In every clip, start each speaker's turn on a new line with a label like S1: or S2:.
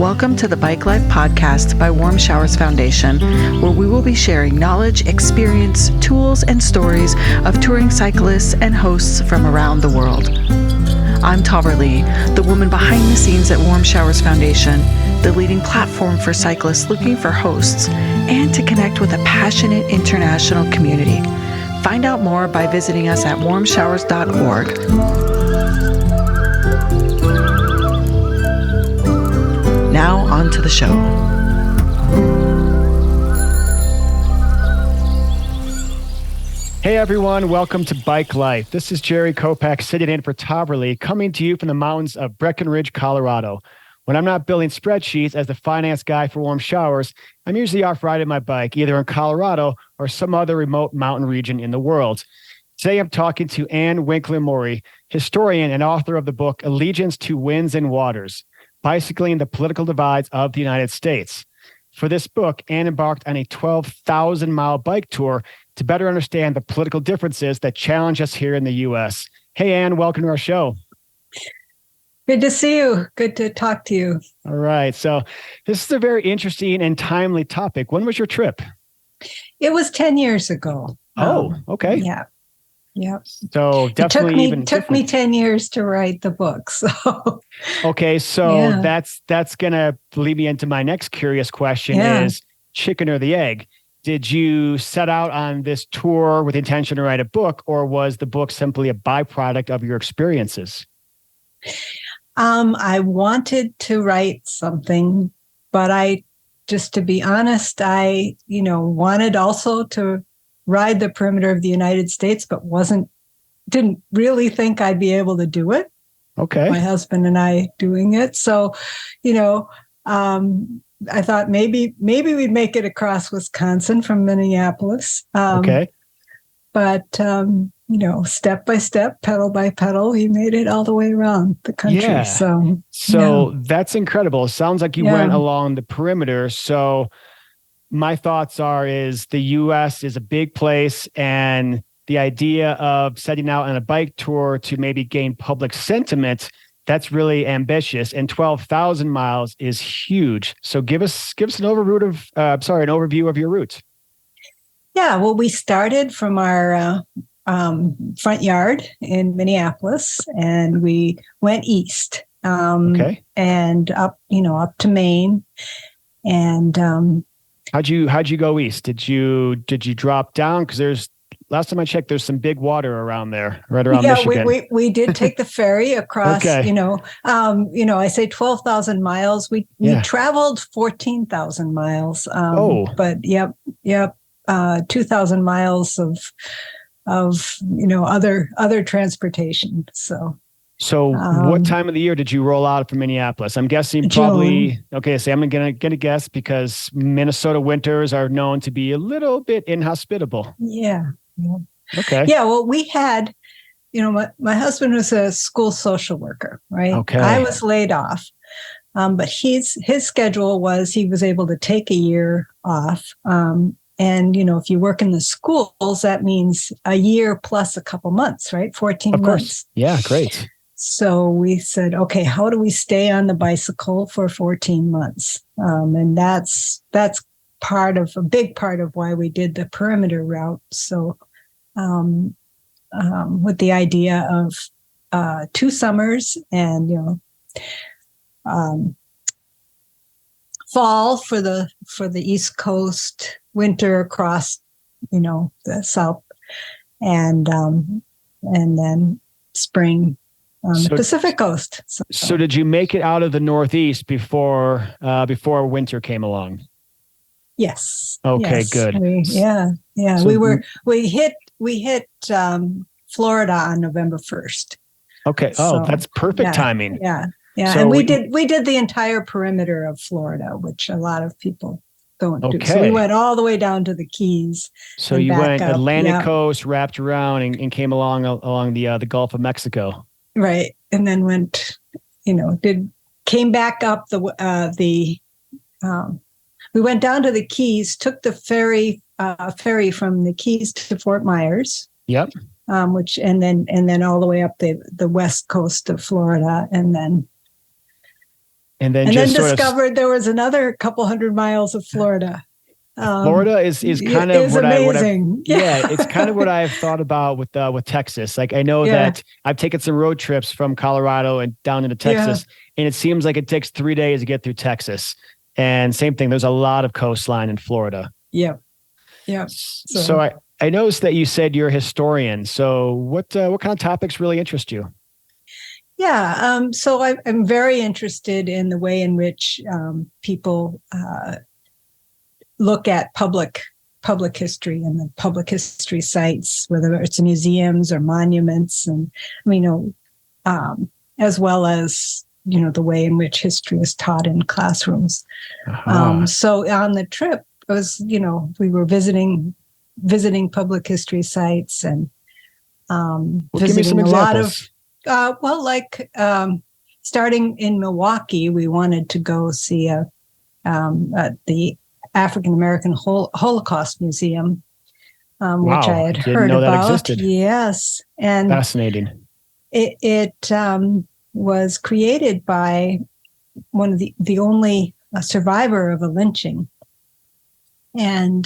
S1: Welcome to the Bike Life podcast by Warm Showers Foundation, where we will be sharing knowledge, experience, tools, and stories of touring cyclists and hosts from around the world. I'm Tara Lee, the woman behind the scenes at Warm Showers Foundation, the leading platform for cyclists looking for hosts and to connect with a passionate international community. Find out more by visiting us at Warmshowers.org. Now, on to the show.
S2: Hey everyone, welcome to Bike Life. This is Jerry Kopak sitting in for Toberly, coming to you from the mountains of Breckenridge, Colorado. When I'm not building spreadsheets as the finance guy for Warm Showers, I'm usually off-riding my bike, either in Colorado or some other remote mountain region in the world. Today I'm talking to Anne Winkler-Morey, historian and author of the book Allegiance to Winds and Waters: Bicycling the Political Divides of the United States. For this book, Anne embarked on a 12,000-mile bike tour to better understand the political differences that challenge us here in the U.S. Hey, Anne, welcome to our show.
S3: Good to see you. Good to talk to you.
S2: All right. So this is a very interesting and timely topic. When was your trip?
S3: It was 10 years ago.
S2: Oh, okay.
S3: Yeah. Yep.
S2: So definitely
S3: it took me 10 years to write the book. So
S2: okay, so
S3: yeah.
S2: that's gonna lead me into my next curious question is chicken or the egg? Did you set out on this tour with the intention to write a book, or was the book simply a byproduct of your experiences?
S3: I wanted to write something, but just to be honest, I wanted also to ride the perimeter of the United States, but didn't really think I'd be able to do it.
S2: Okay.
S3: My husband and I doing it. So, I thought maybe we'd make it across Wisconsin from Minneapolis.
S2: Okay.
S3: But, step by step, pedal by pedal, he made it all the way around the country.
S2: Yeah.
S3: So
S2: that's incredible. It sounds like you went along the perimeter. So my thoughts is the U.S. is a big place, and the idea of setting out on a bike tour to maybe gain public sentiment, that's really ambitious. And 12,000 miles is huge. So give us an overview of your route.
S3: Yeah, well, we started from our front yard in Minneapolis, and we went east and up to Maine, and
S2: How'd you go east? Did you drop down? Because last time I checked, there's some big water around there, right around Michigan.
S3: Yeah, we did take the ferry across.
S2: Okay.
S3: I say 12,000 miles. We traveled 14,000 miles. But 2,000 miles of other transportation.
S2: So what time of the year did you roll out from Minneapolis? I'm guessing probably,
S3: June.
S2: Okay, so I'm going to guess because Minnesota winters are known to be a little bit inhospitable.
S3: Yeah.
S2: Okay.
S3: Yeah, well, we had, my husband was a school social worker, right?
S2: Okay.
S3: I was laid off, but his schedule was he was able to take a year off. And, if you work in the schools, that means a year plus a couple months, right? 14 months. Of course.
S2: Yeah, great.
S3: So we said, okay, how do we stay on the bicycle for 14 months? And that's a big part of why we did the perimeter route. So with the idea of 2 summers and, fall for the East Coast, winter across, the South, and then spring on the Pacific Coast.
S2: So did you make it out of the Northeast before winter came along?
S3: Yes.
S2: Okay,
S3: yes.
S2: good.
S3: So we hit Florida on November 1st.
S2: Okay. So, that's perfect timing.
S3: Yeah.
S2: So
S3: and we did the entire perimeter of Florida, which a lot of people don't do. So we went all the way down to the Keys.
S2: So you went Atlantic coast, wrapped around, and came along the Gulf of Mexico. Right,
S3: and then went, came back up we went down to the Keys, took the ferry from the Keys to Fort Myers.
S2: Yep.
S3: And then all the way up the west coast of Florida, and
S2: And then
S3: and
S2: just
S3: then
S2: sort
S3: discovered there was another couple hundred miles of Florida.
S2: Florida is kind of
S3: is
S2: what
S3: amazing.
S2: it's kind of what I've thought about with Texas. Like I know that I've taken some road trips from Colorado and down into Texas, and it seems like it takes 3 days to get through Texas. And same thing, there's a lot of coastline in Florida.
S3: Yep.
S2: So I noticed that you said you're a historian. So what kind of topics really interest you?
S3: Yeah. So I'm very interested in the way in which people look at public history and the public history sites, whether it's museums or monuments, and as well as the way in which history is taught in classrooms. So on the trip, it was we were visiting public history sites and visiting a lot of starting in Milwaukee, we wanted to go see the African American Holocaust Museum, which I had heard about.
S2: Existed.
S3: Yes, and
S2: fascinating.
S3: It was created by one of the only survivor of a lynching, and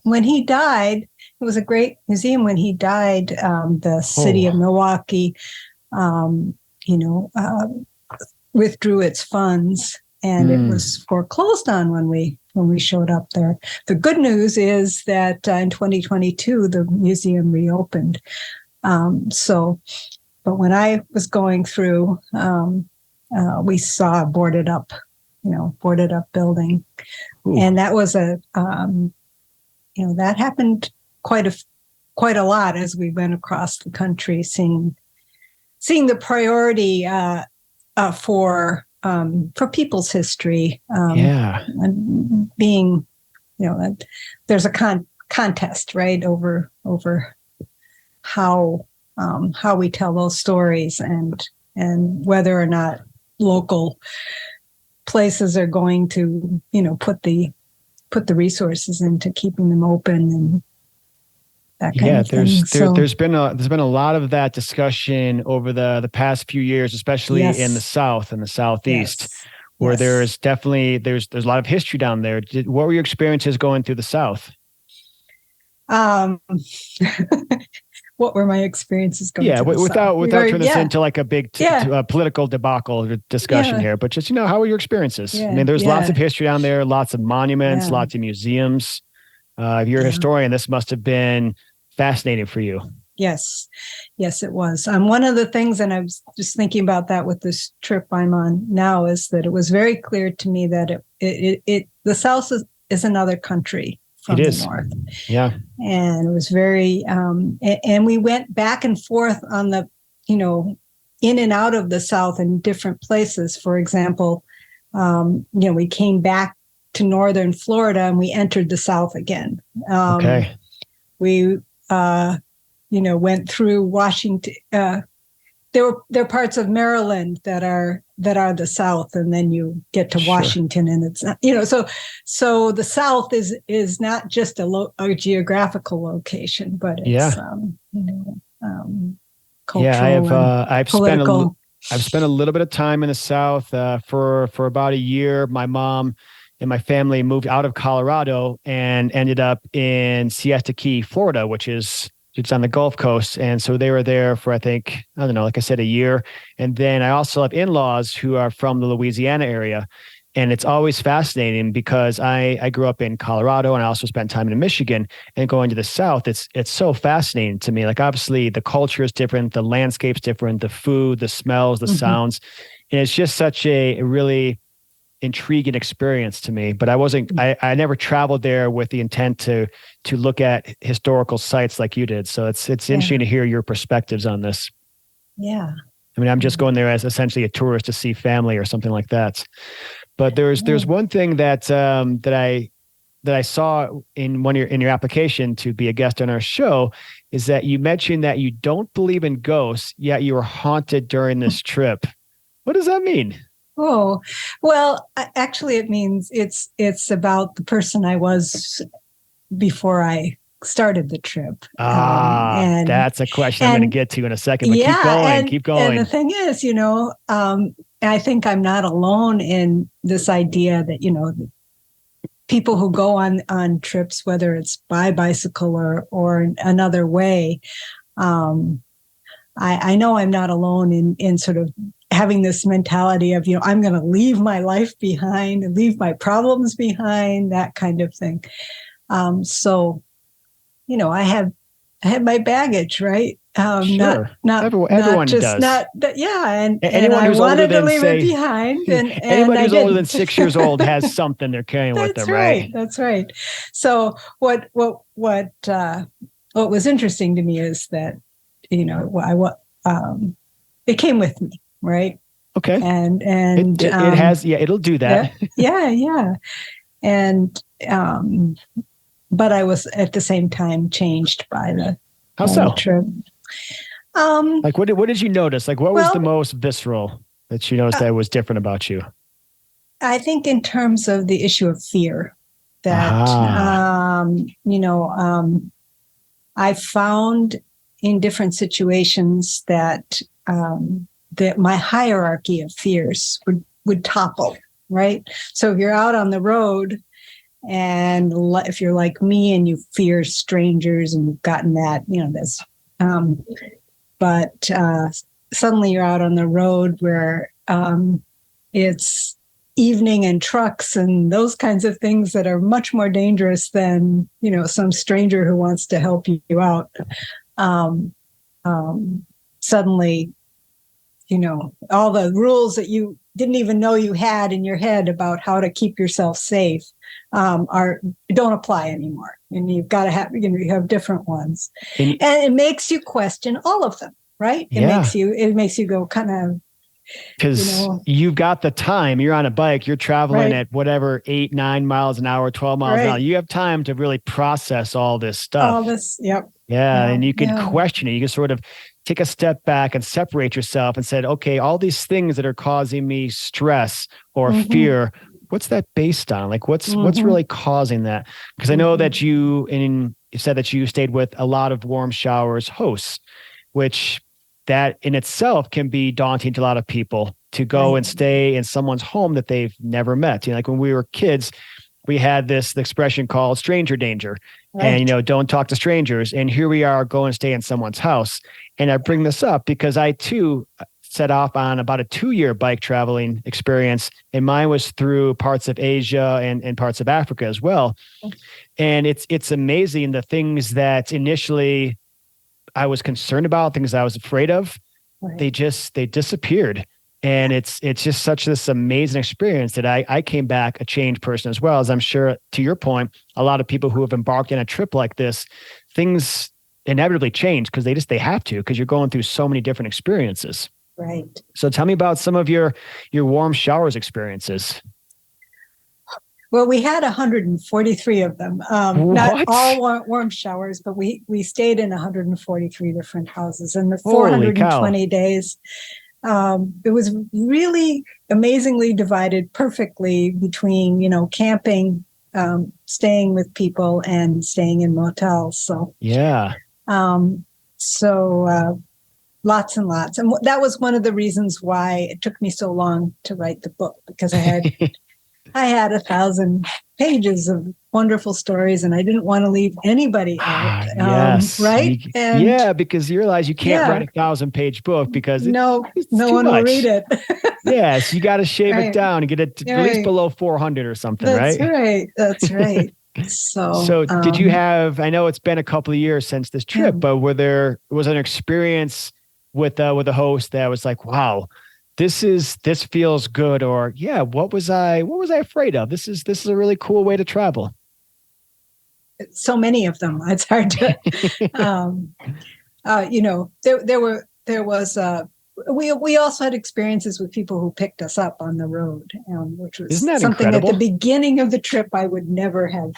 S3: when he died, it was a great museum. When he died, the city of Milwaukee, withdrew its funds, and it was foreclosed on when we showed up there. The good news is that in 2022, the museum reopened. But when I was going through, we saw a boarded up building. Ooh. And that was that happened quite a lot as we went across the country, seeing the priority for people's history. And being, there's a contest, right, over how we tell those stories and whether or not local places are going to, put the resources into keeping them open and that kind of thing.
S2: There's been a lot of that discussion over the past few years, especially in the South and the Southeast, where there's a lot of history down there. What were your experiences going through the South?
S3: What were my experiences going through the
S2: without
S3: South?
S2: turning this into like a big political debacle discussion here, but just, how were your experiences? I mean, there's lots of history down there, lots of monuments, lots of museums. If you're a historian, this must have been fascinating for you.
S3: Yes, it was. One of the things, and I was just thinking about that with this trip I'm on now, is that it was very clear to me that the South is another country from the North.
S2: Yeah.
S3: And it was very, and we went back and forth on the, in and out of the South in different places. For example, we came back to Northern Florida and we entered the South again. We, went through Washington. There are parts of Maryland that are the South, and then you get to Washington, and it's not, so the South is not just a geographical location, but it's cultural.
S2: I've spent a little bit of time in the South for about a year. My mom and my family moved out of Colorado and ended up in Siesta Key, Florida, which is it's on the Gulf Coast. And so they were there for, I think, I don't know, like I said, a year. And then I also have in-laws who are from the Louisiana area. And it's always fascinating because I grew up in Colorado and I also spent time in Michigan, and going to the South, it's so fascinating to me. Like, obviously the culture is different, the landscape's different, the food, the smells, the sounds. And it's just such a really intriguing experience to me. But I never traveled there with the intent to look at historical sites like you did. So it's interesting to hear your perspectives on this.
S3: Yeah.
S2: I mean, I'm just going there as essentially a tourist to see family or something like that. But there's one thing that I saw in your application to be a guest on our show, is that you mentioned that you don't believe in ghosts, yet you were haunted during this trip. What does that mean?
S3: Oh, well, actually, it means it's about the person I was before I started the trip.
S2: That's a question I'm going to get to in a second. But keep going.
S3: And the thing is, I think I'm not alone in this idea that, people who go on trips, whether it's by bicycle or another way, I know I'm not alone in sort of having this mentality of, I'm going to leave my life behind and leave my problems behind, that kind of thing. So, I had my baggage, right?
S2: Sure.
S3: Not
S2: everyone
S3: just
S2: does.
S3: not yeah, and
S2: anyone
S3: I
S2: who's
S3: wanted
S2: older
S3: to
S2: than
S3: leave
S2: say,
S3: it behind, and
S2: anyone who's
S3: I
S2: older than
S3: didn't.
S2: 6 years old has something they're carrying with them, right?
S3: That's right. So what was interesting to me is that it came with me, right?
S2: Okay.
S3: And
S2: it has, it'll do that.
S3: Yeah. And but I was at the same time changed by the
S2: How so?
S3: trip.
S2: Like what did you notice? Like what was the most visceral that you noticed that was different about you?
S3: I think in terms of the issue of fear, that I found in different situations that that my hierarchy of fears would topple, right? So if you're out on the road, and if you're like me and you fear strangers and you've gotten that, this, but suddenly you're out on the road where it's evening and trucks and those kinds of things that are much more dangerous than, some stranger who wants to help you out. Suddenly, all the rules that you didn't even know you had in your head about how to keep yourself safe don't apply anymore. And you've got to have, you have different ones. And it makes you question all of them, right? It makes you go kind of,
S2: because you've got the time. You're on a bike, you're traveling at whatever 8-9 miles an hour, 12 miles an hour. You have time to really process all this stuff.
S3: Yep.
S2: Yeah, and you can question it. You can sort of take a step back and separate yourself and said, okay, all these things that are causing me stress or fear, what's that based on? Like what's really causing that? Because I know that you said that you stayed with a lot of Warm Showers hosts, which that in itself can be daunting to a lot of people to go and stay in someone's home that they've never met. Like when we were kids, we had this expression called stranger danger. And, don't talk to strangers. And here we are going to stay in someone's house. And I bring this up because I too set off on about a 2-year bike traveling experience. And mine was through parts of Asia and parts of Africa as well. And it's amazing the things that initially I was concerned about, things I was afraid of, they disappeared. And it's just such this amazing experience that I came back a changed person as well. As I'm sure, to your point, a lot of people who have embarked on a trip like this, things inevitably change because they have to, because you're going through so many different experiences.
S3: Right.
S2: So tell me about some of your Warm Showers experiences.
S3: Well, we had 143 of them. Not all warm showers, but we stayed in 143 different houses. And the 420 days, it was really amazingly divided perfectly between, camping, staying with people, and staying in motels. So lots and lots. And that was one of the reasons why it took me so long to write the book, because I had 1,000 pages of wonderful stories, and I didn't want to leave anybody out. Right?
S2: Because you realize you can't write a 1,000-page book because
S3: no one will read it.
S2: Yes, you got to shave it down and get it at least below 400 or something, right?
S3: That's right. So
S2: did you have? I know it's been a couple of years since this trip, but was an experience with a host that was like, wow, this feels good, or what was I afraid of? This is a really cool way to travel.
S3: So many of them. It's hard to, we also had experiences with people who picked us up on the road, which was something incredible? At the beginning of the trip I would never have,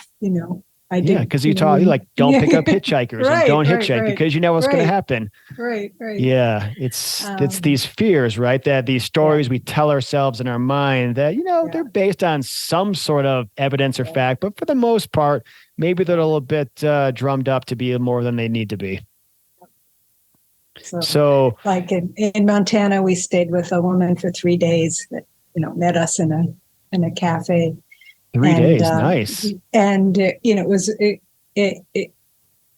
S3: I did.
S2: Because you don't pick up hitchhikers and don't hitchhike because you know what's going to happen.
S3: Right.
S2: Yeah, it's these fears, right? That these stories we tell ourselves in our mind that, they're based on some sort of evidence or fact, but for the most part, maybe they're a little bit drummed up to be more than they need to be. So
S3: like in Montana, we stayed with a woman for 3 days that, met us in a cafe.
S2: 3 days, nice.
S3: And the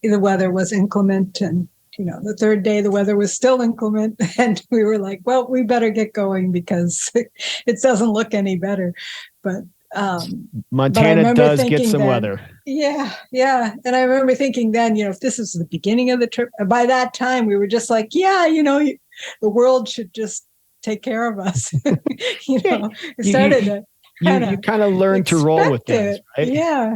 S3: weather was inclement, and the third day the weather was still inclement, and we were like, well, we better get going because it doesn't look any better. But
S2: Montana does get some weather.
S3: Yeah. And I remember thinking then, if this is the beginning of the trip, by that time we were just like, the world should just take care of us. It started to
S2: you kind of learned to roll with things, right?
S3: Yeah.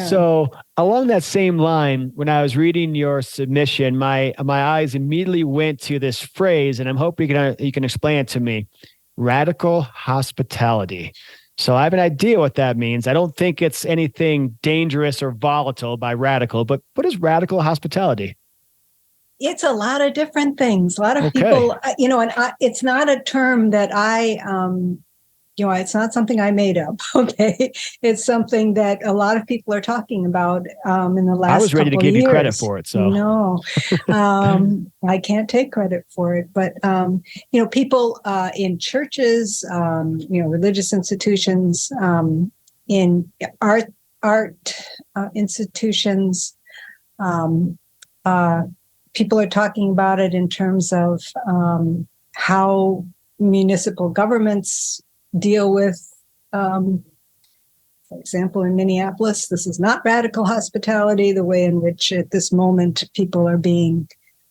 S2: So along that same line, when I was reading your submission, my eyes immediately went to this phrase, and I'm hoping you can explain it to me: radical hospitality. So I have an idea what that means. I don't think it's anything dangerous or volatile by radical, but what is radical hospitality?
S3: It's a lot of different things. A lot of people, and it's not a term that it's not something I made up. Okay. It's something that a lot of people are talking about in the last couple of years. I was ready to give you
S2: credit for it. So
S3: no, I can't take credit for it. But, people in churches, religious institutions, in art institutions, people are talking about it in terms of how municipal governments deal with, for example, in Minneapolis, this is not radical hospitality, the way in which at this moment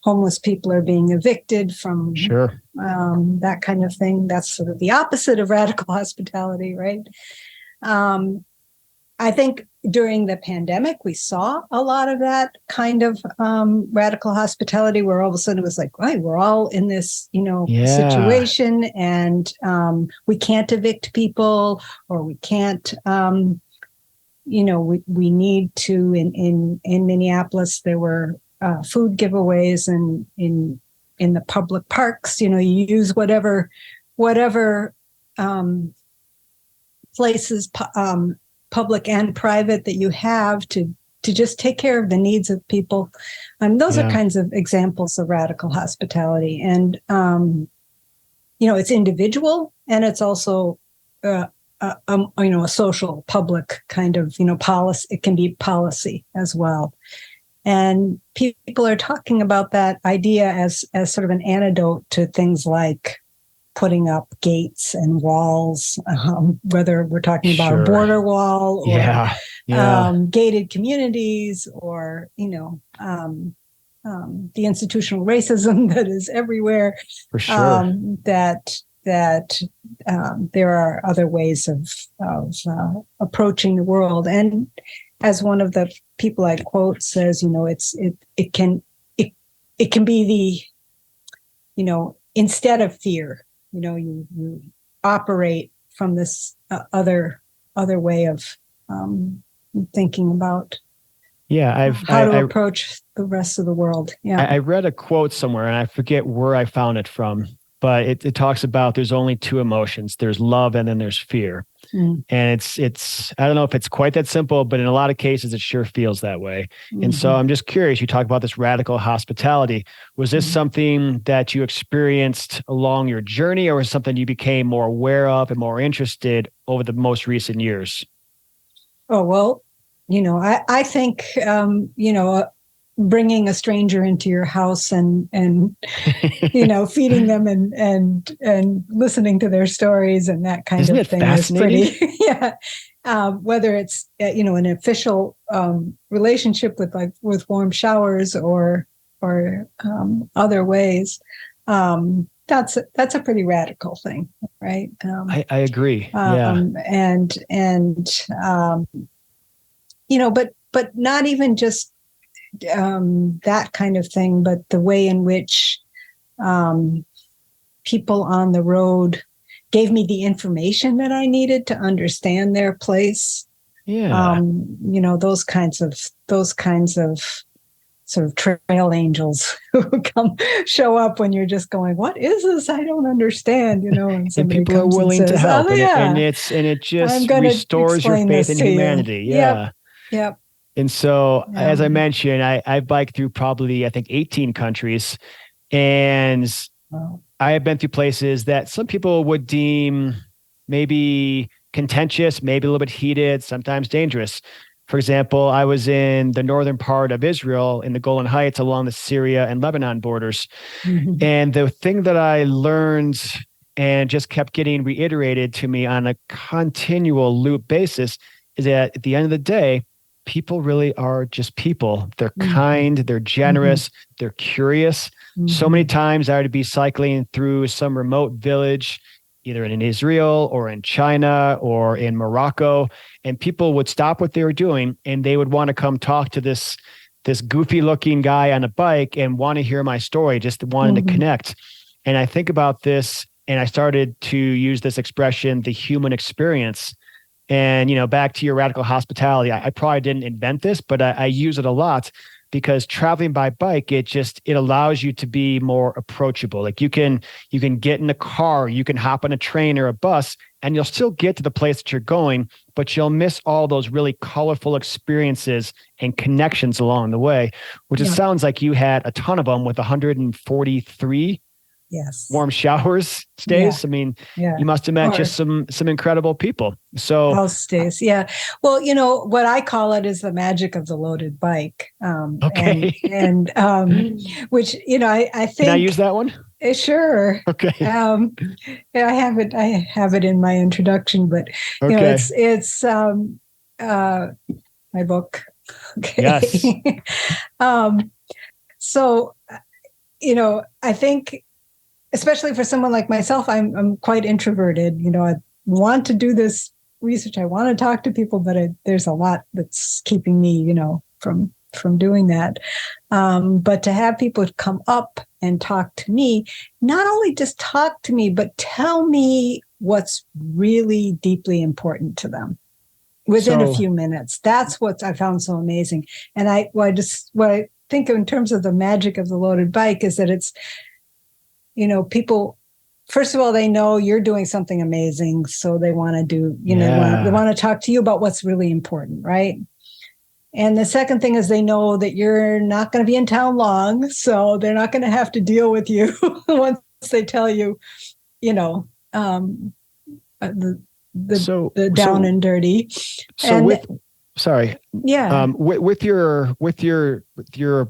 S3: homeless people are being evicted from that kind of thing. That's sort of the opposite of radical hospitality, right? I think during the pandemic, we saw a lot of that kind of radical hospitality, where all of a sudden it was like, right, we're all in this, situation, and we can't evict people, or we can't, we need to. In Minneapolis, there were food giveaways, and in the public parks, you use whatever places. Public and private that you have to just take care of the needs of people. Those are kinds of examples of radical hospitality. And, it's individual, and it's also, a social public kind of, policy. It can be policy as well. And people are talking about that idea as sort of an antidote to things like putting up gates and walls, whether we're talking about a border wall or gated communities, or the institutional racism that is everywhere.
S2: For sure,
S3: that there are other ways of approaching the world. And as one of the people I quote says, it can be the instead of fear. You operate from this other way of thinking about how to approach the rest of the world. Yeah,
S2: I read a quote somewhere, and I forget where I found it from, but it talks about there's only two emotions: there's love, and then there's fear. And it's I don't know if it's quite that simple, but in a lot of cases, it sure feels that way. And so I'm just curious, you talk about this radical hospitality. Was this something that you experienced along your journey, or was it something you became more aware of and more interested over the most recent years?
S3: Oh, well, I think, bringing a stranger into your house and feeding them and listening to their stories and that kind of thing is pretty whether it's an official relationship with Warm Showers or other ways, that's a pretty radical thing, right?
S2: I agree.
S3: But not even just that kind of thing, but the way in which people on the road gave me the information that I needed to understand their place. Those kinds of sort of trail angels who show up when you're just going, what is this? I don't understand,
S2: and people are willing to help. And it just restores your faith in humanity.
S3: Yep.
S2: And so, as I mentioned, I biked through probably, I think, 18 countries. And
S3: Wow.
S2: I have been through places that some people would deem maybe contentious, maybe a little bit heated, sometimes dangerous. For example, I was in the northern part of Israel in the Golan Heights along the Syria and Lebanon borders.
S3: Mhm.
S2: And the thing that I learned and just kept getting reiterated to me on a continual loop basis is that at the end of the day, people really are just people. They're
S3: Mhm.
S2: kind, they're generous, they're curious. So many times I would be cycling through some remote village, either in Israel or in China or in Morocco, and people would stop what they were doing and they would want to come talk to this goofy looking guy on a bike and want to hear my story, just wanted to connect. And I think about this and I started to use this expression, the human experience. And, back to your radical hospitality, I probably didn't invent this, but I use it a lot because traveling by bike, it allows you to be more approachable. Like you can get in a car, you can hop on a train or a bus, and you'll still get to the place that you're going, but you'll miss all those really colorful experiences and connections along the way, which it sounds like you had a ton of them with 143
S3: Yes.
S2: warm showers stays.
S3: Yeah.
S2: I mean,
S3: Yeah.
S2: you must have met just some incredible people. So
S3: house stays. Yeah. Well, what I call it is the magic of the loaded bike.
S2: okay.
S3: And which, I think.
S2: Can I use that one?
S3: Sure.
S2: Okay.
S3: I have it in my introduction, but
S2: okay.
S3: It's my book. Okay.
S2: Yes.
S3: So, I think, especially for someone like myself, I'm quite introverted. I want to do this research. I want to talk to people, but there's a lot that's keeping me, from doing that. But to have people come up and talk to me, not only just talk to me, but tell me what's really deeply important to them within a few minutes. That's what I found so amazing. And what I think in terms of the magic of the loaded bike is that it's, people, first of all, they know you're doing something amazing. So they want to do, they want to talk to you about what's really important, right? And the second thing is they know that you're not going to be in town long. So they're not going to have to deal with you once they tell you, the down and dirty.
S2: So with your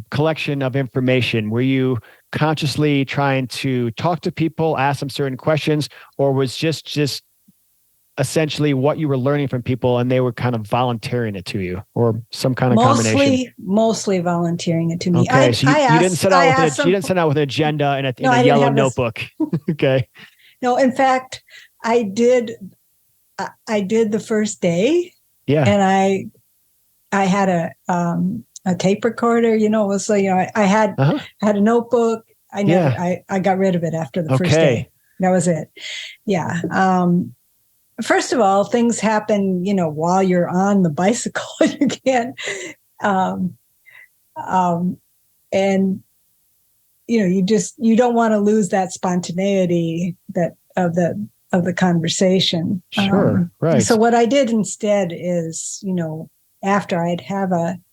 S2: collection of information, were you consciously trying to talk to people, ask them certain questions, or was just essentially what you were learning from people and they were kind of volunteering it to you, or some kind of combination?
S3: Mostly volunteering it to me.
S2: Okay, so you didn't set out with an agenda and a yellow notebook. Okay.
S3: No, in fact, I did the first day.
S2: Yeah.
S3: And I had a tape recorder, so I had a notebook. I got rid of it after the first day. That was it. Yeah. First of all, things happen, while you're on the bicycle. You can't, and you don't want to lose that spontaneity of the conversation.
S2: Sure. Right.
S3: So what I did instead is, after I'd have an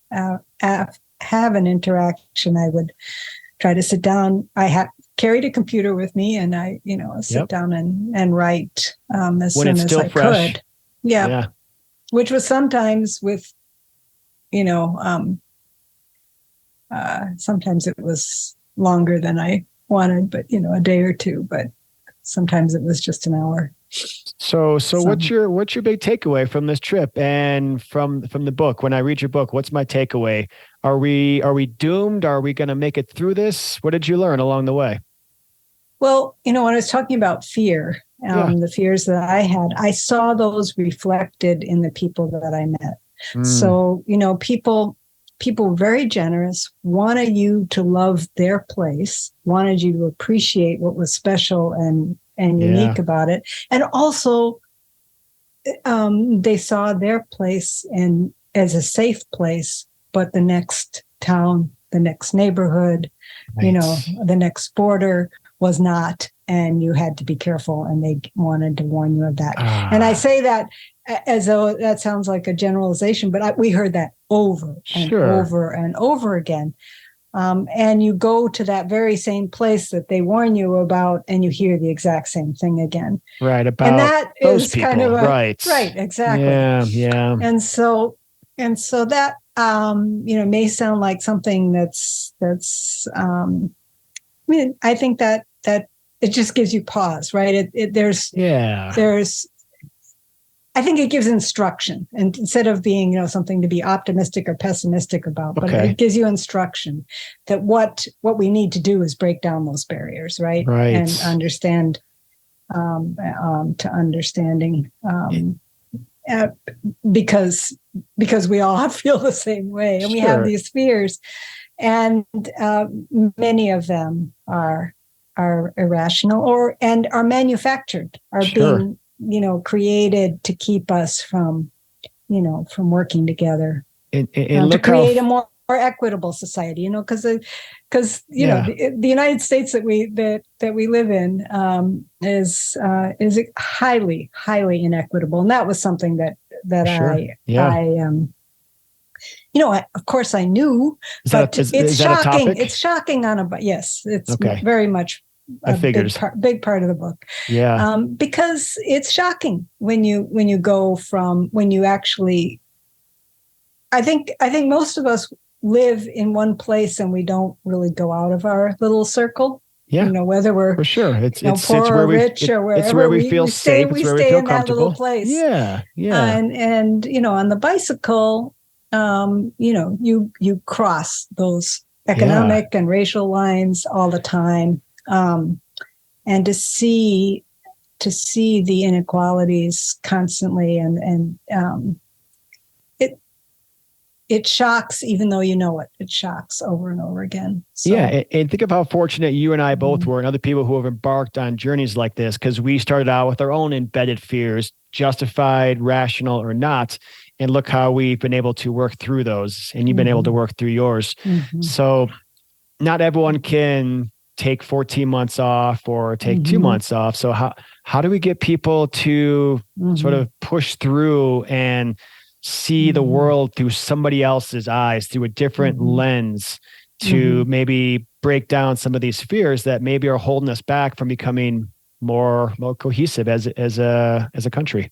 S3: interaction, I would try to sit down. I carried a computer with me, and I, sit down and write as soon as I could. Yeah. Which was sometimes with, sometimes it was longer than I wanted, but a day or two. But sometimes it was just an hour.
S2: So what's your big takeaway from this trip and from the book? When I read your book, what's my takeaway? Are we doomed? Are we going to make it through this? What did you learn along the way?
S3: Well, when I was talking about fear, the fears that I had, I saw those reflected in the people that I met. So, people very generous, wanted you to love their place, wanted you to appreciate what was special and unique about it. And also, they saw their place as a safe place, but the next town, the next neighborhood, the next border was not, and you had to be careful, and they wanted to warn you of that. And I say that as though that sounds like a generalization, but we heard that over and over and over again. And you go to that very same place that they warn you about, and you hear the exact same thing again.
S2: Right. About
S3: and that
S2: those
S3: is
S2: people.
S3: kind of
S2: Right.
S3: Exactly.
S2: Yeah.
S3: And so that may sound like something that's I think that it just gives you pause, right? There's I think it gives instruction, and instead of being, something to be optimistic or pessimistic about, but it gives you instruction that what we need to do is break down those barriers, right? And understand, to understanding, because we all feel the same way, and we have these fears, and many of them are irrational and are manufactured, are being created to keep us from working together
S2: and
S3: to create a more equitable society, because the United States that we live in is highly inequitable, and that was something that of course I knew, but it's shocking. It's shocking it's very much a big part of the book.
S2: Yeah.
S3: Because it's shocking when you go from, when you actually, I think most of us live in one place and we don't really go out of our little circle.
S2: Yeah.
S3: Whether we're
S2: for sure, it's
S3: poor or rich or wherever,
S2: it's where we feel safe.
S3: We
S2: it's where
S3: stay
S2: we feel
S3: in
S2: comfortable.
S3: that little place.
S2: Yeah.
S3: And on the bicycle, you cross those economic and racial lines all the time. And to see the inequalities constantly, and it shocks, even though it shocks over and over again. So.
S2: Yeah, and think of how fortunate you and I both were, and other people who have embarked on journeys like this, because we started out with our own embedded fears, justified, rational, or not, and look how we've been able to work through those, and you've been able to work through yours. So not everyone can take 14 months off or take 2 months off. So how do we get people to sort of push through and see the world through somebody else's eyes, through a different lens, to maybe break down some of these fears that maybe are holding us back from becoming more cohesive as a country?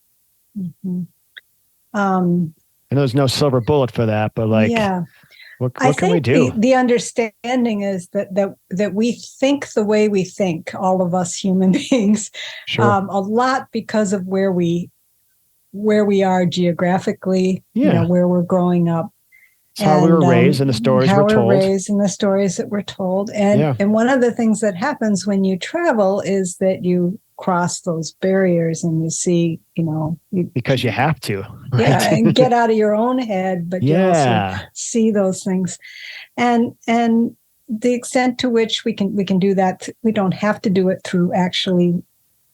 S2: And there's no silver bullet for that, but what can we do?
S3: The understanding is that we think the way we think, all of us human beings, a lot because of where we are geographically, where we're growing up.
S2: It's how we were raised, and the stories we're told.
S3: How we're raised and the stories that we're told. And one of the things that happens when you travel is that you cross those barriers and you see,
S2: because you have to, right?
S3: Yeah, and get out of your own head, but you also see those things. And the extent to which we can do that, we don't have to do it through actually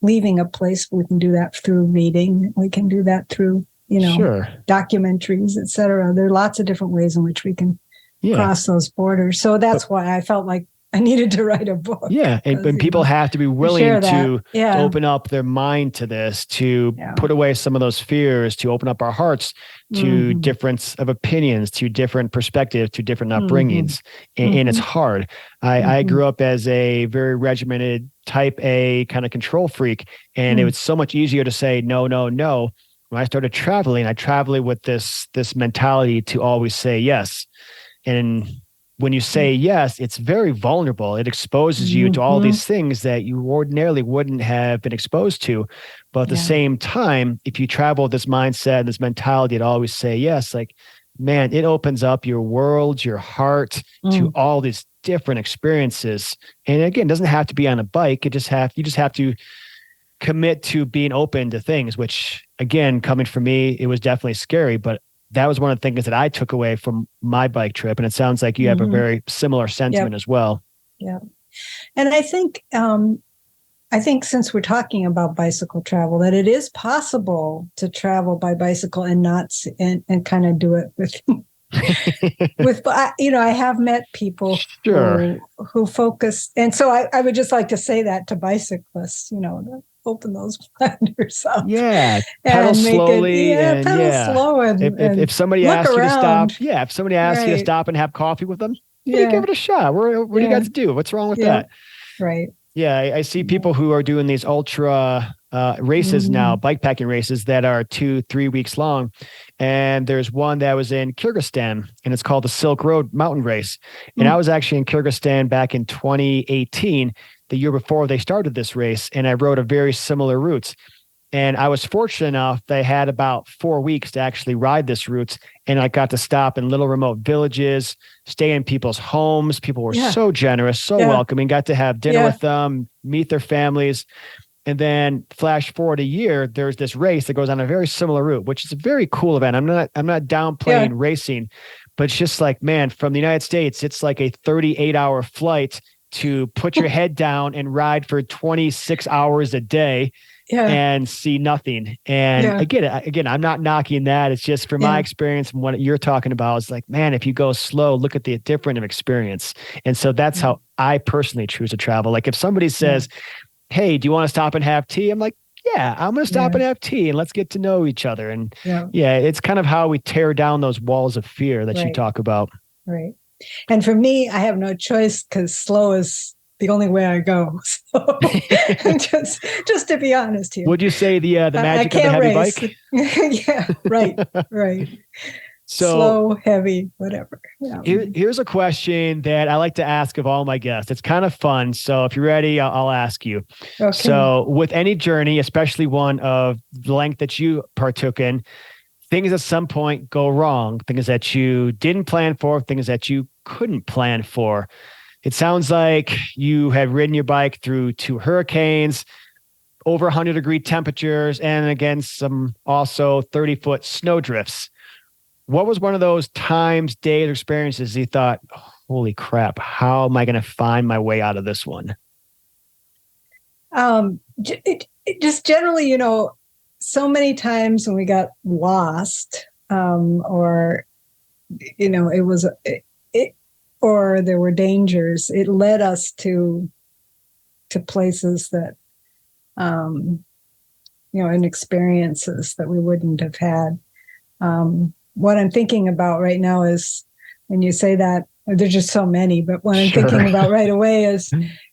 S3: leaving a place. We can do that through reading. We can do that through, documentaries, et cetera. There are lots of different ways in which we can cross those borders. So that's why I felt like I needed to write a book.
S2: Yeah. And people have to be willing to open up their mind to this, to put away some of those fears, to open up our hearts to difference of opinions, to different perspectives, to different upbringings. And it's hard. I grew up as a very regimented type A kind of control freak. And it was so much easier to say, no, no, no. When I started traveling, I traveled with this mentality to always say yes. And when you say yes, it's very vulnerable. It exposes you to all these things that you ordinarily wouldn't have been exposed to. But at the same time, if you travel with this mindset, this mentality to always say yes, man, it opens up your world, your heart to all these different experiences. And again, it doesn't have to be on a bike. You just have to commit to being open to things, which again, coming from me, it was definitely scary, but that was one of the things that I took away from my bike trip. And it sounds like you have a very similar sentiment as well. Yeah.
S3: And I think since we're talking about bicycle travel, that it is possible to travel by bicycle and not, and kind of do it with, I have met people who focus. And so I would just like to say that to bicyclists, open those blinders up.
S2: Yeah. Pedal slowly.
S3: Pedal slow. And
S2: if somebody asks you to stop, if somebody asks you to stop and have coffee with them, you give it a shot. What do you got to do? What's wrong with that?
S3: Right.
S2: Yeah, I see people who are doing these ultra races now, bikepacking races that are 2-3 weeks long. And there's one that was in Kyrgyzstan, and it's called the Silk Road Mountain Race. And I was actually in Kyrgyzstan back in 2018, the year before they started this race, and I rode a very similar route. And I was fortunate enough, they had about 4 weeks to actually ride this route. And I got to stop in little remote villages, stay in people's homes. People were so generous, so welcoming, got to have dinner with them, meet their families. And then flash forward a year, there's this race that goes on a very similar route, which is a very cool event. I'm not downplaying racing, but it's just like, man, from the United States, it's like a 38-hour flight to put your head down and ride for 26 hours a day. And see nothing. And again, I'm not knocking that. It's just from my experience and what you're talking about, it's like, man, if you go slow, look at the different experience. And so that's how I personally choose to travel. Like if somebody says, hey, do you want to stop and have tea? I'm like, yeah, I'm going to stop and have tea and let's get to know each other. And it's kind of how we tear down those walls of fear that you talk about.
S3: Right. And for me, I have no choice because slow is the only way I go. So just to be honest here.
S2: Would you say the magic of the heavy bike?
S3: Right.
S2: So
S3: slow, heavy, whatever.
S2: Here's a question that I like to ask of all my guests. It's kind of fun. So if you're ready, I'll ask you. Okay. So with any journey, especially one of the length that you partook in, things at some point go wrong, things that you didn't plan for, things that you couldn't plan for. It sounds like you had ridden your bike through 2 hurricanes, over 100-degree temperatures, and again, some also 30-foot snow drifts. What was one of those times, days, or experiences you thought, holy crap, how am I going to find my way out of this one?
S3: Just generally, so many times when we got lost, or, it was... or there were dangers, it led us to places that, and experiences that we wouldn't have had. What I'm thinking about right now is, when you say that, there's just so many, but what I'm thinking about right away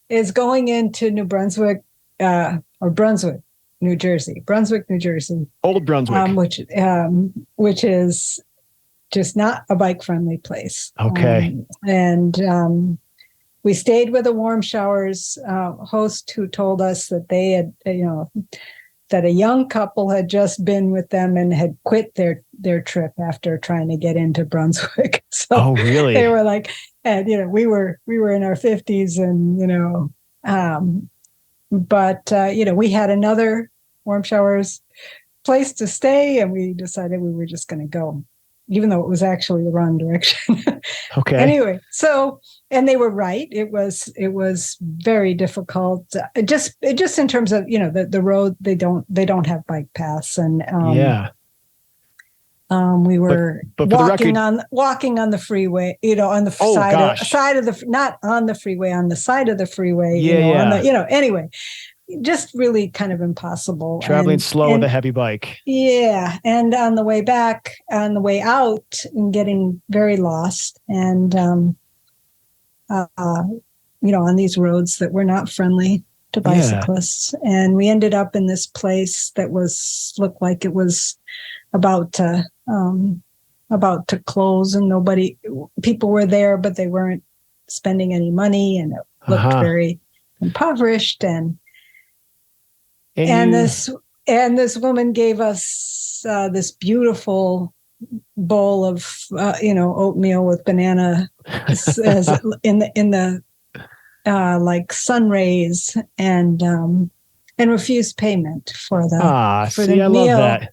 S3: is going into New Brunswick, or Brunswick, New Jersey.
S2: Old Brunswick.
S3: Which is just not a bike-friendly place.
S2: Okay.
S3: We stayed with a Warm Showers host who told us that they had, that a young couple had just been with them and had quit their trip after trying to get into Brunswick. So
S2: really?
S3: They were like, and we were in our 50s, and we had another Warm Showers place to stay, and we decided we were just going to go, even though it was actually the wrong direction.
S2: Okay.
S3: Anyway, and they were right. It was very difficult. Just in terms of, the road, they don't have bike paths, and we were walking on the freeway, on the side of the, not on the freeway, on the side of the freeway. Anyway. Just really kind of impossible.
S2: Traveling slow with a heavy bike.
S3: Yeah. And on the way out, and getting very lost. And, on these roads that were not friendly to bicyclists. And we ended up in this place that looked like it was about to close, and people were there, but they weren't spending any money, and it looked very impoverished. And this woman gave us this beautiful bowl of oatmeal with banana as in the like sun rays, and refused payment for the
S2: meal. Love that.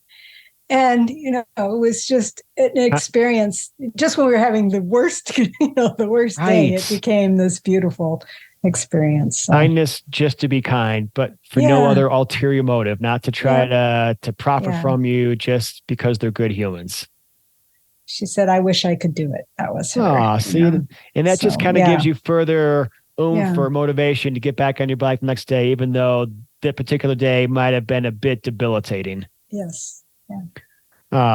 S3: And it was just an experience. Just when we were having the worst, the worst day, it became this beautiful experience. So.
S2: Kindness just to be kind, but for no other ulterior motive, not to try to profit from you, just because they're good humans.
S3: She said, "I wish I could do it." That was her.
S2: And that just kind of gives you further oomph or motivation to get back on your bike the next day, even though that particular day might have been a bit debilitating.
S3: Yes. Yeah.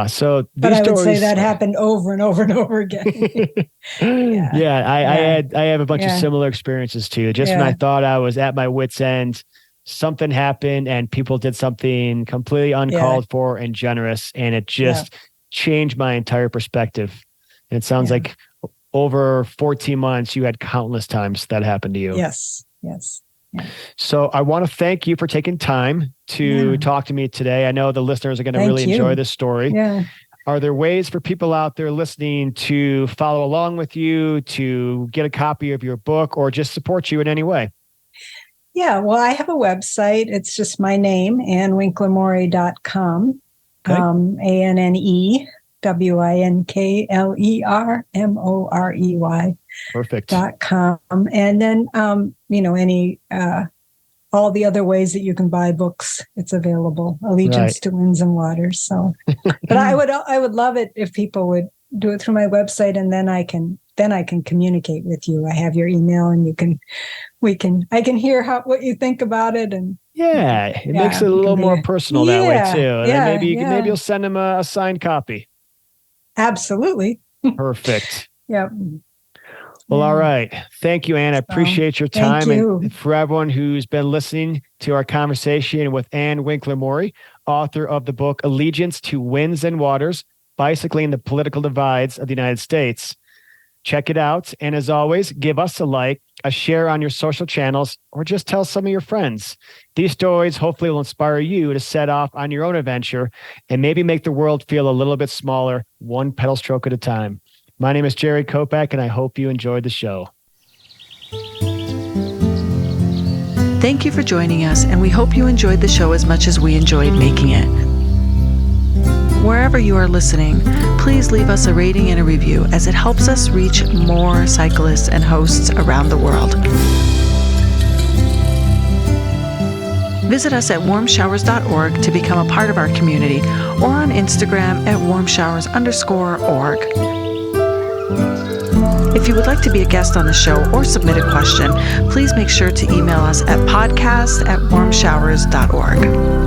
S2: So
S3: but I would say
S2: stories,
S3: that happened over and over and over again.
S2: I have a bunch of similar experiences too. Just when I thought I was at my wit's end, something happened and people did something completely uncalled for and generous, and it just changed my entire perspective. And it sounds like over 14 months, you had countless times that happened to you.
S3: Yes. Yeah.
S2: So I want to thank you for taking time to talk to me today. I know the listeners are going to really enjoy this story.
S3: Yeah.
S2: Are there ways for people out there listening to follow along with you, to get a copy of your book, or just support you in any way?
S3: Yeah, well, I have a website. It's just my name, AnneWinkler-Morey.com.
S2: Okay.
S3: AnneWinklerMorey.
S2: Perfect.
S3: .com. And then, all the other ways that you can buy books, it's available. Allegiance to Winds and Waters. So, but I would love it if people would do it through my website, and then I can communicate with you. I have your email, and I can hear what you think about it. And
S2: it makes it a little more personal that way too. And then maybe you'll send them a signed copy.
S3: Absolutely.
S2: Perfect.
S3: Yep.
S2: Well, all right. Thank you, Anne. I appreciate your time.
S3: Thank you.
S2: And for everyone who's been listening to our conversation with Anne Winkler-Morey, author of the book Allegiance to Winds and Waters, Bicycling the Political Divides of the United States. Check it out. And as always, give us a like, a share on your social channels, or just tell some of your friends. These stories hopefully will inspire you to set off on your own adventure and maybe make the world feel a little bit smaller, one pedal stroke at a time. My name is Jerry Kopak, and I hope you enjoyed the show.
S1: Thank you for joining us, and we hope you enjoyed the show as much as we enjoyed making it. Wherever you are listening, please leave us a rating and a review, as it helps us reach more cyclists and hosts around the world. Visit us at Warmshowers.org to become a part of our community, or on Instagram at Warmshowers_org. If you would like to be a guest on the show or submit a question, please make sure to email us at podcast@warmshowers.org.